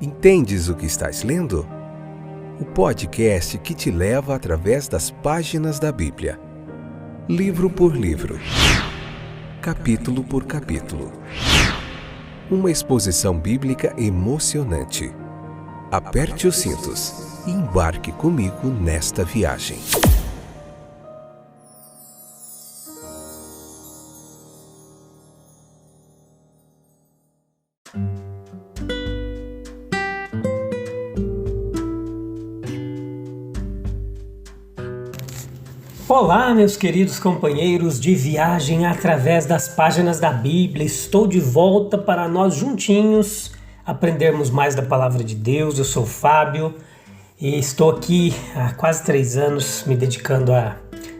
Entendes o que estás lendo? O podcast que te leva através das páginas da Bíblia, livro por livro, capítulo por capítulo. Uma exposição bíblica emocionante. Aperte os cintos e embarque comigo nesta viagem. Olá, meus queridos companheiros de viagem através das páginas da Bíblia. Estou de volta para nós juntinhos aprendermos mais da Palavra de Deus. Eu sou o Fábio e estou aqui há quase 3 anos me dedicando a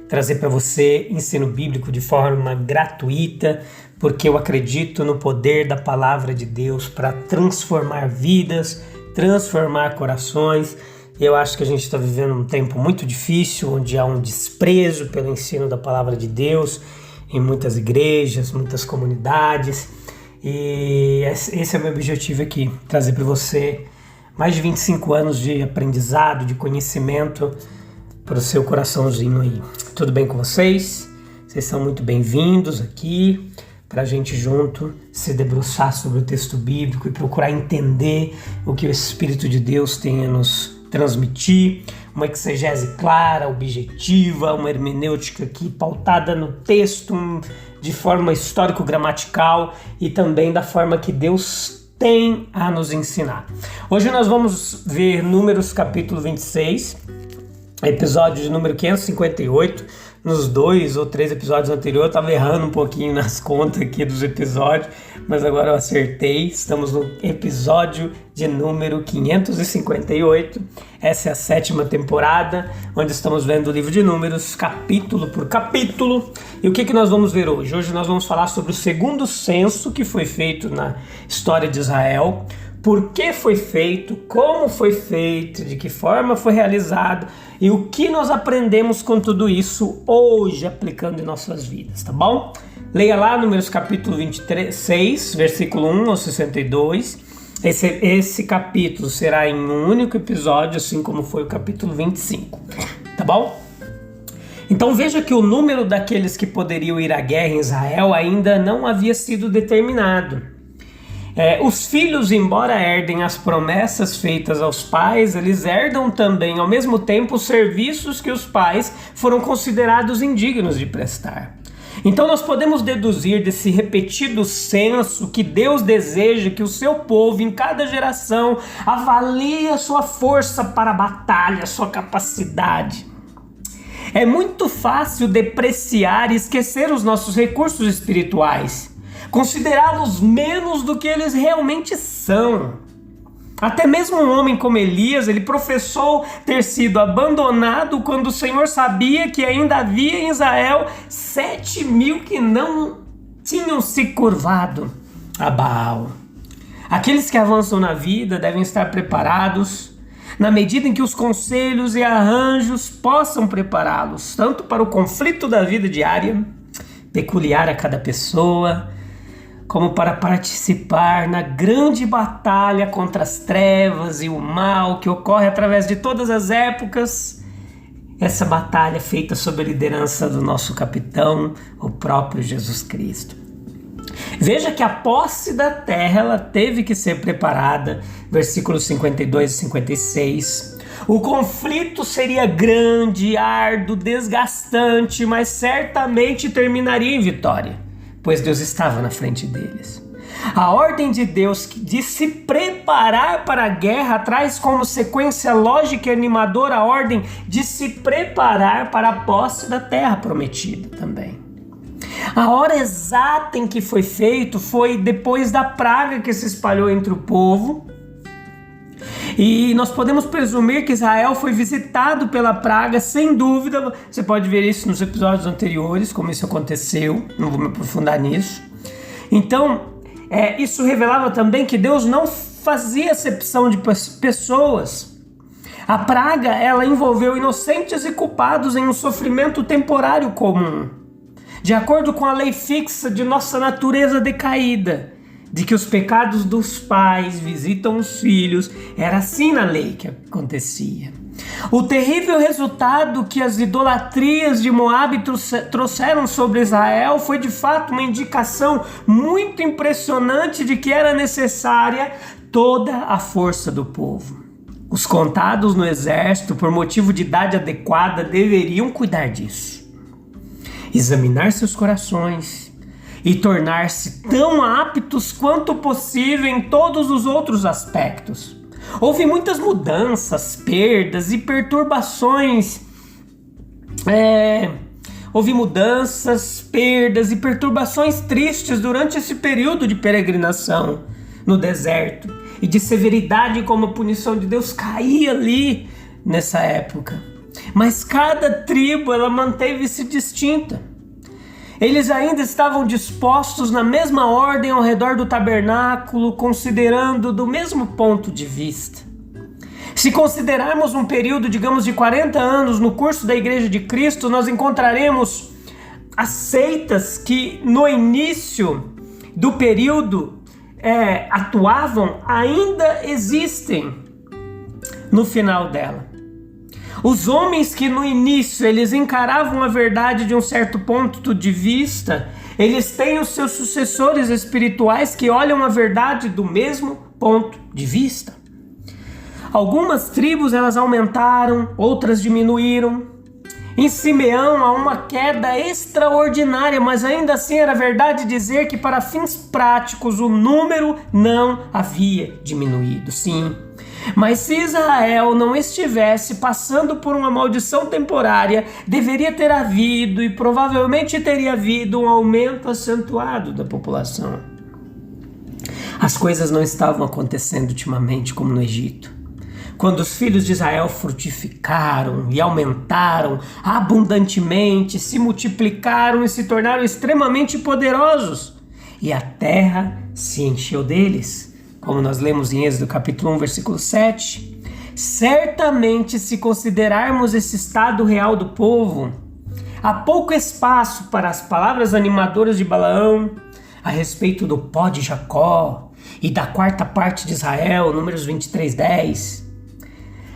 trazer para você ensino bíblico de forma gratuita, porque eu acredito no poder da Palavra de Deus para transformar vidas, transformar corações. Eu acho que a gente está vivendo um tempo muito difícil, onde há um desprezo pelo ensino da Palavra de Deus em muitas igrejas, muitas comunidades. E esse é o meu objetivo aqui, trazer para você mais de 25 anos de aprendizado, de conhecimento para o seu coraçãozinho aí. Tudo bem com vocês? Vocês são muito bem-vindos aqui para a gente junto se debruçar sobre o texto bíblico e procurar entender o que o Espírito de Deus tem a nos transmitir, uma exegese clara, objetiva, uma hermenêutica aqui pautada no texto de forma histórico-gramatical e também da forma que Deus tem a nos ensinar. Hoje nós vamos ver Números capítulo 26, episódio de número 558. Nos 2 ou 3 episódios anteriores eu estava errando um pouquinho nas contas aqui dos episódios, mas agora eu acertei. Estamos no episódio de número 558. Essa é a 7ª temporada, onde estamos vendo o livro de Números, capítulo por capítulo. E o que nós vamos ver hoje? Hoje nós vamos falar sobre o segundo censo que foi feito na história de Israel. Por que foi feito, como foi feito, de que forma foi realizado e o que nós aprendemos com tudo isso hoje aplicando em nossas vidas, tá bom? Leia lá Números capítulo 26, versículo 1 ao 62. Esse capítulo será em um único episódio, assim como foi o capítulo 25, tá bom? Então veja que o número daqueles que poderiam ir à guerra em Israel ainda não havia sido determinado. Os filhos, embora herdem as promessas feitas aos pais, eles herdam também, ao mesmo tempo, os serviços que os pais foram considerados indignos de prestar. Então nós podemos deduzir desse repetido censo que Deus deseja que o seu povo, em cada geração, avalie a sua força para a batalha, a sua capacidade. É muito fácil depreciar e esquecer os nossos recursos espirituais, considerá-los menos do que eles realmente são. Até mesmo um homem como Elias, ele professou ter sido abandonado quando o Senhor sabia que ainda havia em Israel 7.000 que não tinham se curvado a Baal. Aqueles que avançam na vida devem estar preparados na medida em que os conselhos e arranjos possam prepará-los, tanto para o conflito da vida diária, peculiar a cada pessoa, como para participar na grande batalha contra as trevas e o mal que ocorre através de todas as épocas. Essa batalha feita sob a liderança do nosso capitão, o próprio Jesus Cristo. Veja que a posse da terra ela teve que ser preparada, versículos 52 e 56. O conflito seria grande, árduo, desgastante, mas certamente terminaria em vitória, pois Deus estava na frente deles. A ordem de Deus de se preparar para a guerra traz como sequência lógica e animadora a ordem de se preparar para a posse da terra prometida também. A hora exata em que foi feito foi depois da praga que se espalhou entre o povo. E nós podemos presumir que Israel foi visitado pela praga, sem dúvida. Você pode ver isso nos episódios anteriores, como isso aconteceu, não vou me aprofundar nisso. Então, isso revelava também que Deus não fazia acepção de pessoas. A praga, ela envolveu inocentes e culpados em um sofrimento temporário comum, de acordo com a lei fixa de nossa natureza decaída. de que os pecados dos pais visitam os filhos. Era assim na lei que acontecia. O terrível resultado que as idolatrias de Moabe trouxeram sobre Israel foi de fato uma indicação muito impressionante de que era necessária toda a força do povo. Os contados no exército, por motivo de idade adequada, deveriam cuidar disso. Examinar seus corações e tornar-se tão aptos quanto possível em todos os outros aspectos. Houve muitas mudanças, perdas e perturbações. Tristes durante esse período de peregrinação no deserto e de severidade como a punição de Deus caía ali nessa época. Mas cada tribo ela manteve-se distinta. Eles ainda estavam dispostos na mesma ordem ao redor do tabernáculo, considerando do mesmo ponto de vista. Se considerarmos um período, digamos, de 40 anos no curso da Igreja de Cristo, nós encontraremos as seitas que no início do período atuavam, ainda existem no final dela. Os homens que no início eles encaravam a verdade de um certo ponto de vista, eles têm os seus sucessores espirituais que olham a verdade do mesmo ponto de vista. Algumas tribos elas aumentaram, outras diminuíram. Em Simeão há uma queda extraordinária, mas ainda assim era verdade dizer que para fins práticos o número não havia diminuído, sim. Mas se Israel não estivesse passando por uma maldição temporária, deveria ter havido e provavelmente teria havido um aumento acentuado da população. As coisas não estavam acontecendo ultimamente como no Egito. Quando os filhos de Israel frutificaram e aumentaram abundantemente, se multiplicaram e se tornaram extremamente poderosos, e a terra se encheu deles. Como nós lemos em Êxodo capítulo 1, versículo 7, certamente se considerarmos esse estado real do povo, há pouco espaço para as palavras animadoras de Balaão a respeito do pó de Jacó e da quarta parte de Israel, Números 23:10.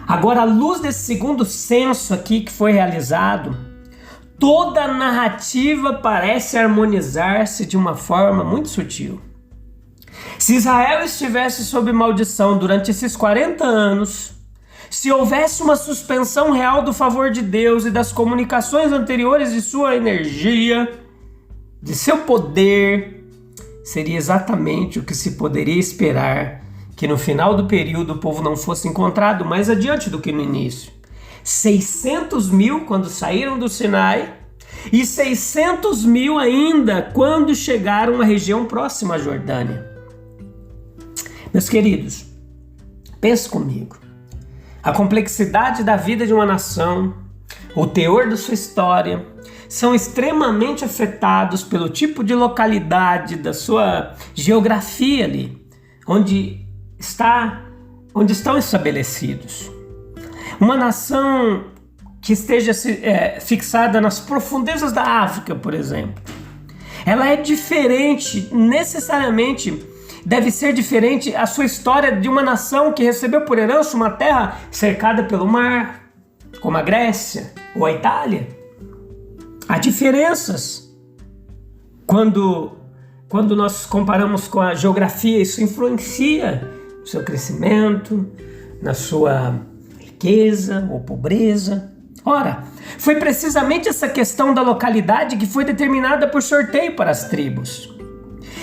Agora, à luz desse segundo censo aqui que foi realizado, toda a narrativa parece harmonizar-se de uma forma muito sutil. Se Israel estivesse sob maldição durante esses 40 anos, se houvesse uma suspensão real do favor de Deus e das comunicações anteriores de sua energia, de seu poder, seria exatamente o que se poderia esperar que no final do período o povo não fosse encontrado mais adiante do que no início. 600 mil quando saíram do Sinai e 600 mil ainda quando chegaram à região próxima à Jordânia. Meus queridos, pense comigo. A complexidade da vida de uma nação, o teor da sua história, são extremamente afetados pelo tipo de localidade, da sua geografia ali, onde estão estabelecidos. Uma nação que esteja fixada nas profundezas da África, por exemplo, ela é diferente, necessariamente deve ser diferente a sua história de uma nação que recebeu por herança uma terra cercada pelo mar, como a Grécia ou a Itália. Há diferenças. Quando nós comparamos com a geografia, isso influencia no seu crescimento, na sua riqueza ou pobreza. Ora, foi precisamente essa questão da localidade que foi determinada por sorteio para as tribos.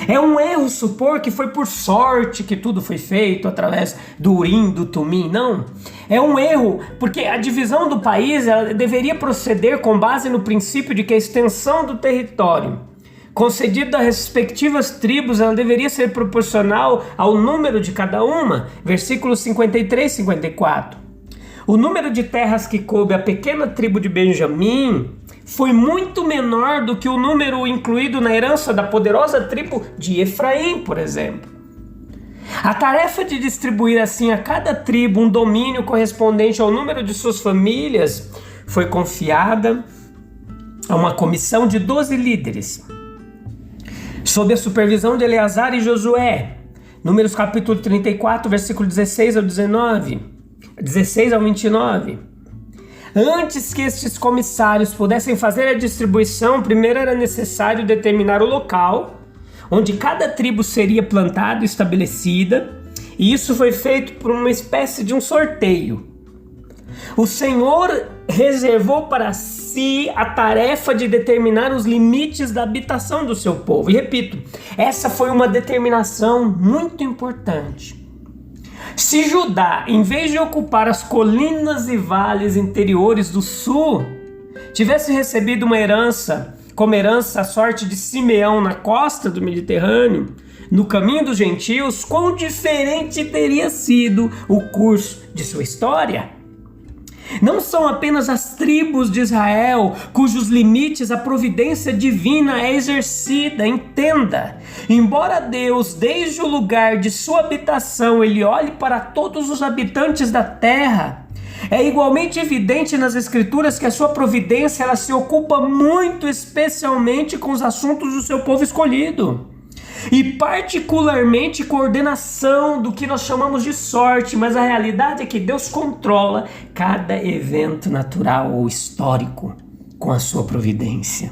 É um erro supor que foi por sorte que tudo foi feito através do Urim, do Tumim. Não, é um erro porque a divisão do país ela deveria proceder com base no princípio de que a extensão do território concedido às respectivas tribos ela deveria ser proporcional ao número de cada uma. Versículos 53 e 54. O número de terras que coube à pequena tribo de Benjamim foi muito menor do que o número incluído na herança da poderosa tribo de Efraim, por exemplo. A tarefa de distribuir assim a cada tribo um domínio correspondente ao número de suas famílias foi confiada a uma comissão de 12 líderes. sob a supervisão de Eleazar e Josué. Números capítulo 34, versículo 16 ao 19, 16 ao 29. Antes que estes comissários pudessem fazer a distribuição, primeiro era necessário determinar o local onde cada tribo seria plantada e estabelecida, e isso foi feito por uma espécie de um sorteio. O Senhor reservou para si a tarefa de determinar os limites da habitação do seu povo. E repito, essa foi uma determinação muito importante. Se Judá, em vez de ocupar as colinas e vales interiores do sul, tivesse recebido uma herança, como herança a sorte de Simeão na costa do Mediterrâneo, no caminho dos gentios, quão diferente teria sido o curso de sua história? Não são apenas as tribos de Israel cujos limites a providência divina é exercida, entenda. Embora Deus, desde o lugar de sua habitação, ele olhe para todos os habitantes da terra, é igualmente evidente nas Escrituras que a sua providência ela se ocupa muito especialmente com os assuntos do seu povo escolhido. E particularmente coordenação do que nós chamamos de sorte, mas a realidade é que Deus controla cada evento natural ou histórico com a sua providência.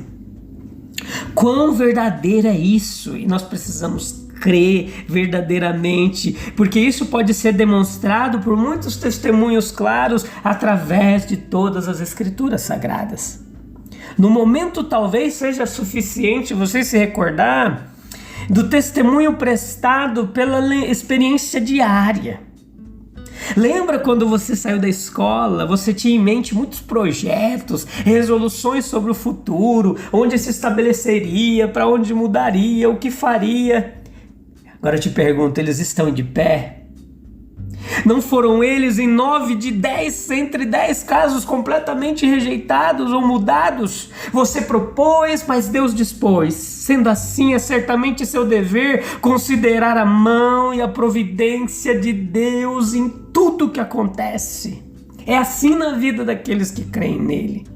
Quão verdadeiro é isso? E nós precisamos crer verdadeiramente, porque isso pode ser demonstrado por muitos testemunhos claros através de todas as Escrituras Sagradas. No momento talvez seja suficiente você se recordar do testemunho prestado pela experiência diária. Lembra quando você saiu da escola, você tinha em mente muitos projetos, resoluções sobre o futuro, onde se estabeleceria, para onde mudaria, o que faria. Agora eu te pergunto, eles estão de pé? Não foram eles em 9 de 10, entre 10 casos completamente rejeitados ou mudados? Você propôs, mas Deus dispôs. Sendo assim, é certamente seu dever considerar a mão e a providência de Deus em tudo que acontece. É assim na vida daqueles que creem nele.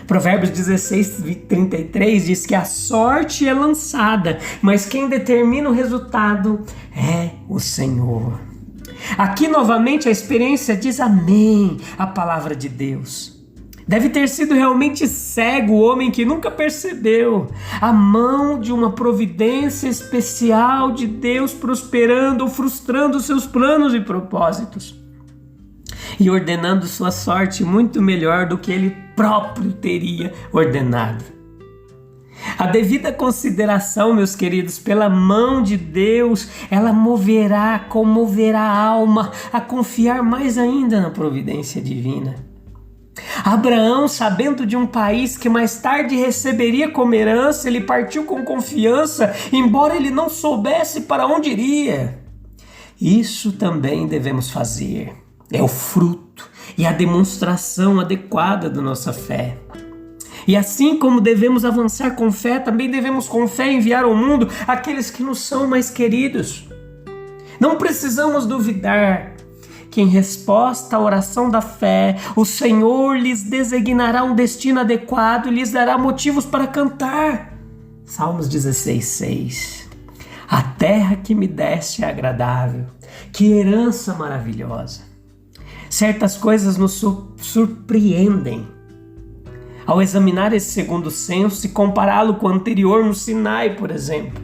Provérbios 16:33 diz que a sorte é lançada, mas quem determina o resultado é o Senhor. Aqui novamente a experiência diz amém à palavra de Deus. Deve ter sido realmente cego o homem que nunca percebeu a mão de uma providência especial de Deus prosperando ou frustrando seus planos e propósitos e ordenando sua sorte muito melhor do que ele próprio teria ordenado. A devida consideração, meus queridos, pela mão de Deus, ela comoverá a alma a confiar mais ainda na providência divina. Abraão, sabendo de um país que mais tarde receberia como herança, ele partiu com confiança, embora ele não soubesse para onde iria. Isso também devemos fazer. É o fruto e a demonstração adequada da nossa fé. E assim como devemos avançar com fé, também devemos com fé enviar ao mundo aqueles que nos são mais queridos. Não precisamos duvidar que em resposta à oração da fé, o Senhor lhes designará um destino adequado e lhes dará motivos para cantar. Salmos 16:6. A terra que me deste é agradável, que herança maravilhosa. Certas coisas nos surpreendem ao examinar esse segundo censo e compará-lo com o anterior no Sinai, por exemplo.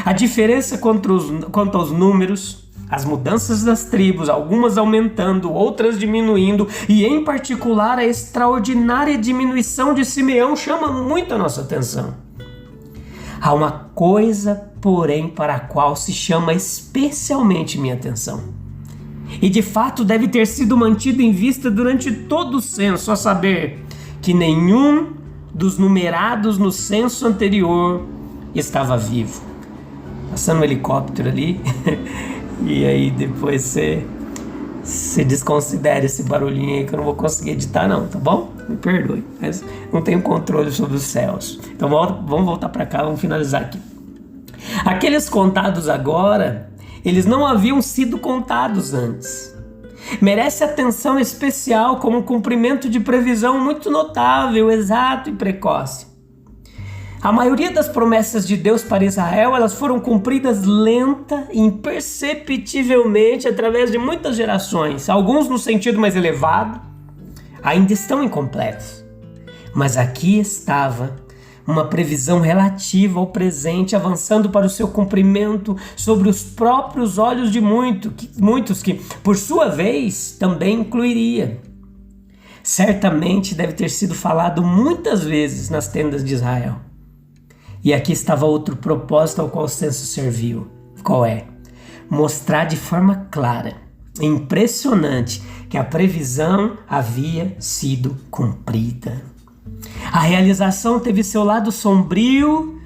A diferença quanto aos números, as mudanças das tribos, algumas aumentando, outras diminuindo, e em particular a extraordinária diminuição de Simeão chama muito a nossa atenção. Há uma coisa, porém, para a qual se chama especialmente minha atenção. E de fato deve ter sido mantido em vista durante todo o censo, a saber que nenhum dos numerados no censo anterior estava vivo. Passando um helicóptero ali, e aí depois você desconsidera esse barulhinho aí que eu não vou conseguir editar não, tá bom? Me perdoe, mas não tenho controle sobre os céus. Então vamos voltar para cá, vamos finalizar aqui. Aqueles contados agora, eles não haviam sido contados antes. Merece atenção especial como um cumprimento de previsão muito notável, exato e precoce. A maioria das promessas de Deus para Israel, elas foram cumpridas lenta e imperceptivelmente através de muitas gerações. Alguns no sentido mais elevado ainda estão incompletos. Mas aqui estava uma previsão relativa ao presente, avançando para o seu cumprimento sobre os próprios olhos de muitos que, por sua vez, também incluiria. Certamente deve ter sido falado muitas vezes nas tendas de Israel. E aqui estava outro propósito ao qual o censo serviu. Qual é? Mostrar de forma clara, impressionante, que a previsão havia sido cumprida. A realização teve seu lado sombrio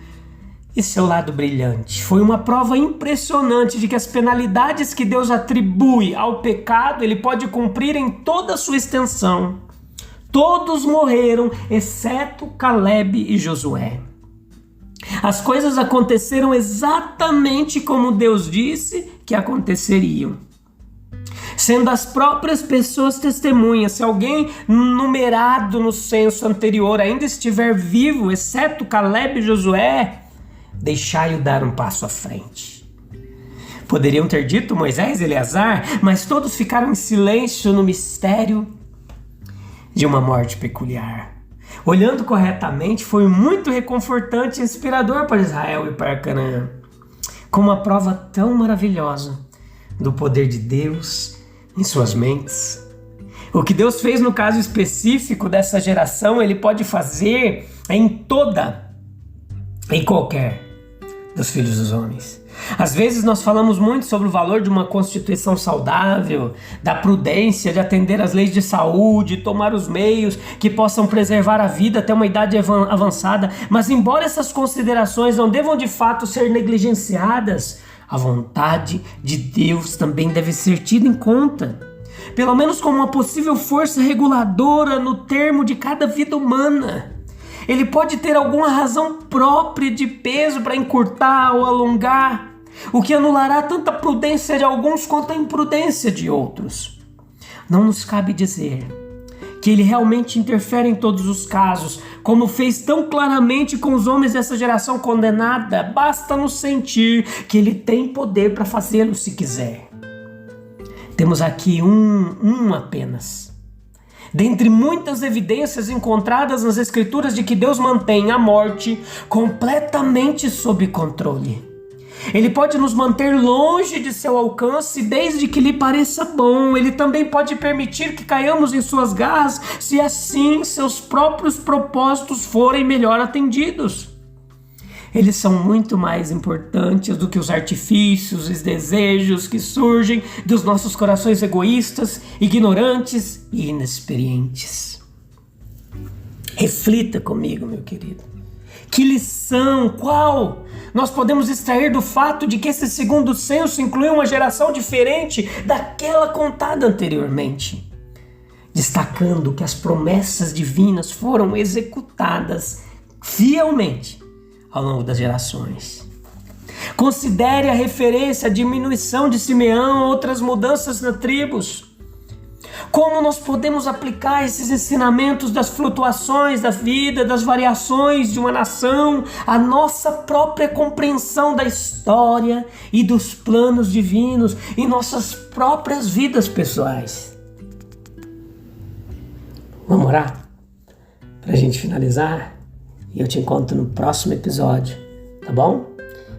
e seu lado brilhante. Foi uma prova impressionante de que as penalidades que Deus atribui ao pecado, Ele pode cumprir em toda a sua extensão. Todos morreram, exceto Caleb e Josué. As coisas aconteceram exatamente como Deus disse que aconteceriam. Sendo as própriras pessoas testemunhas. Se alguém numerado no censo anterior ainda estiver vivo, exceto Caleb e Josué, deixai-o dar um passo à frente. Poderiam ter dito Moisés e Eleazar, mas todos ficaram em silêncio no mistério de uma morte peculiar. Olhando corretamente, foi muito reconfortante e inspirador para Israel e para Canaã. Com uma prova tão maravilhosa do poder de Deus em suas mentes. O que Deus fez no caso específico dessa geração, Ele pode fazer em qualquer dos filhos dos homens. Às vezes nós falamos muito sobre o valor de uma constituição saudável, da prudência de atender às leis de saúde, tomar os meios que possam preservar a vida até uma idade avançada, mas embora essas considerações não devam de fato ser negligenciadas, a vontade de Deus também deve ser tida em conta, pelo menos como uma possível força reguladora no termo de cada vida humana. Ele pode ter alguma razão própria de peso para encurtar ou alongar, o que anulará tanto a prudência de alguns quanto a imprudência de outros. Não nos cabe dizer que Ele realmente interfere em todos os casos, como fez tão claramente com os homens dessa geração condenada. Basta nos sentir que Ele tem poder para fazê-lo se quiser. Temos aqui um apenas. Dentre muitas evidências encontradas nas Escrituras de que Deus mantém a morte completamente sob controle. Ele pode nos manter longe de seu alcance desde que lhe pareça bom. Ele também pode permitir que caiamos em suas garras se assim seus próprios propósitos forem melhor atendidos. Eles são muito mais importantes do que os artifícios e os desejos que surgem dos nossos corações egoístas, ignorantes e inexperientes. Reflita comigo, meu querido. Que lição, qual nós podemos extrair do fato de que esse segundo censo incluiu uma geração diferente daquela contada anteriormente? Destacando que as promessas divinas foram executadas fielmente ao longo das gerações. Considere a referência à diminuição de Simeão, outras mudanças nas tribos. Como nós podemos aplicar esses ensinamentos das flutuações da vida, das variações de uma nação, à nossa própria compreensão da história e dos planos divinos em nossas próprias vidas pessoais? Vamos orar? Para a gente finalizar? E eu te encontro no próximo episódio, tá bom?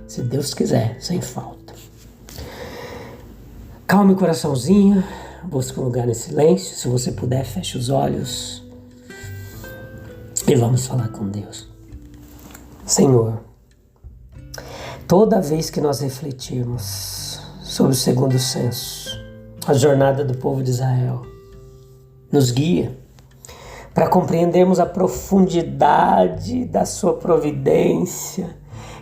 Se Deus quiser, sem falta. Calme o coraçãozinho. Busque um lugar em silêncio. Se você puder, feche os olhos e vamos falar com Deus. Senhor, toda vez que nós refletirmos sobre o segundo censo, a jornada do povo de Israel, nos guia para compreendermos a profundidade da sua providência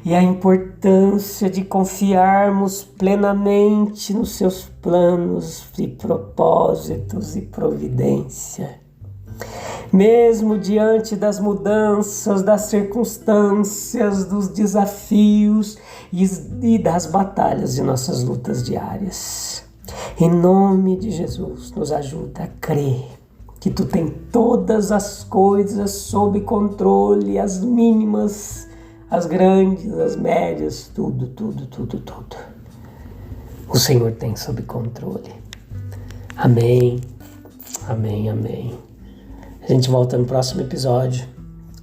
e a importância de confiarmos plenamente nos seus planos e propósitos e providência. Mesmo diante das mudanças, das circunstâncias, dos desafios e das batalhas de nossas lutas diárias. Em nome de Jesus, nos ajuda a crer que Tu tem todas as coisas sob controle, as mínimas as grandes, as médias, tudo. O Senhor tem sob controle. Amém. A gente volta no próximo episódio.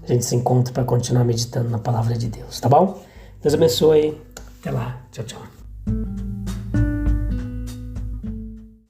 A gente se encontra para continuar meditando na palavra de Deus, tá bom? Deus abençoe. Até lá. Tchau.